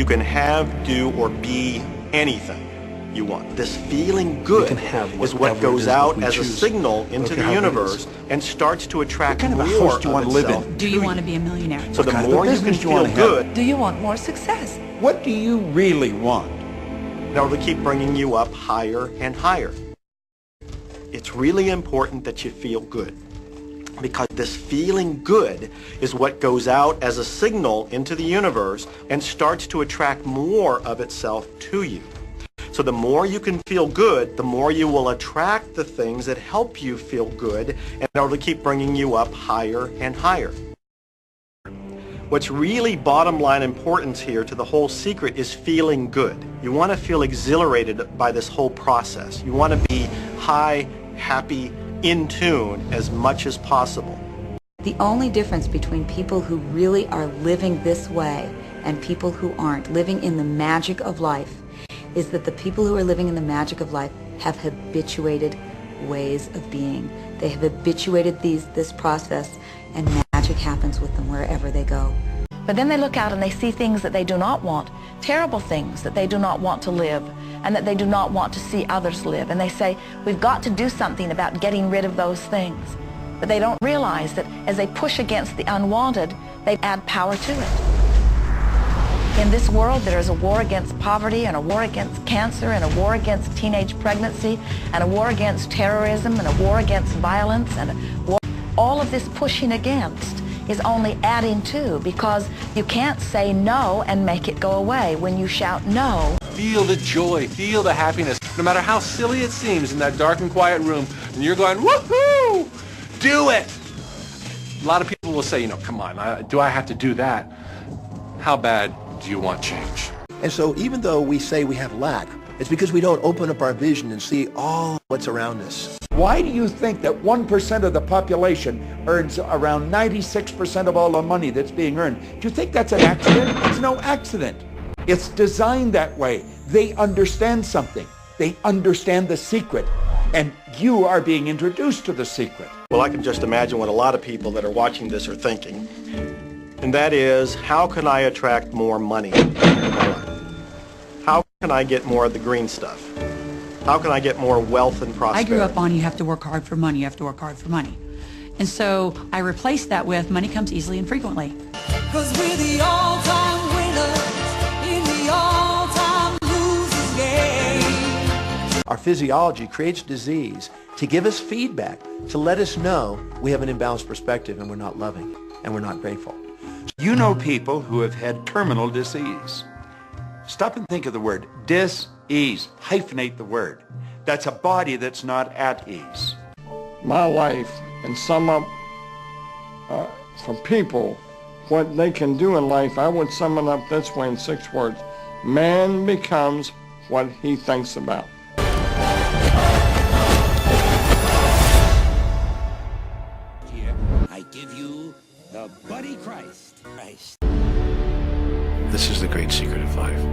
You can have, do, or be anything you want. This feeling good is what goes out as a signal into the universe and starts to attract more of itself. Do you want to live in? Do you want to be a millionaire? So the more you can feel good, do you want more success? What do you really want? they'll keep bringing you up higher and higher. It's really important that you feel good, because this feeling good is what goes out as a signal into the universe and starts to attract more of itself to you. So the more you can feel good, the more you will attract the things that help you feel good, and they'll keep bringing you up higher and higher. What's really bottom line importance here to the whole secret is feeling good. You want to feel exhilarated by this whole process. You want to be high, happy, in tune as much as possible. The only difference between people who really are living this way and people who aren't, living in the magic of life, is that the people who are living in the magic of life have habituated ways of being. They have habituated this process, and magic happens with them wherever they go. But then they look out and they see things that they do not want, terrible things that they do not want to live, and that they do not want to see others live. And they say, we've got to do something about getting rid of those things. But they don't realize that as they push against the unwanted, they add power to it. In this world, there is a war against poverty, and a war against cancer, and a war against teenage pregnancy, and a war against terrorism, and a war against violence, and a war. All of this pushing against is only adding to, because you can't say no and make it go away. When you shout no, feel the joy, feel the happiness, no matter how silly it seems in that dark and quiet room, and you're going, woohoo, do it. A lot of people will say, come on, do I have to do that? How bad do you want change? And so even though we say we have lack, it's because we don't open up our vision and see all what's around us. Why do you think that 1% of the population earns around 96% of all the money that's being earned? Do you think that's an accident? It's no accident. It's designed that way. They understand something. They understand the secret. And you are being introduced to the secret. Well, I can just imagine what a lot of people that are watching this are thinking. And that is, how can I attract more money in my life? How can I get more of the green stuff? How can I get more wealth and prosperity? I grew up on you have to work hard for money, you have to work hard for money. And so I replaced that with money comes easily and frequently. 'Cause we're the all-time winners in the all-time losers game. Our physiology creates disease to give us feedback, to let us know we have an imbalanced perspective and we're not loving and we're not grateful. You know people who have had terminal disease. Stop and think of the word dis-ease. Hyphenate the word. That's a body that's not at ease. My life, and sum up for people what they can do in life, I would sum it up this way in 6 words. Man becomes what he thinks about. Here, I give you the Buddy Christ. This is the great secret of life.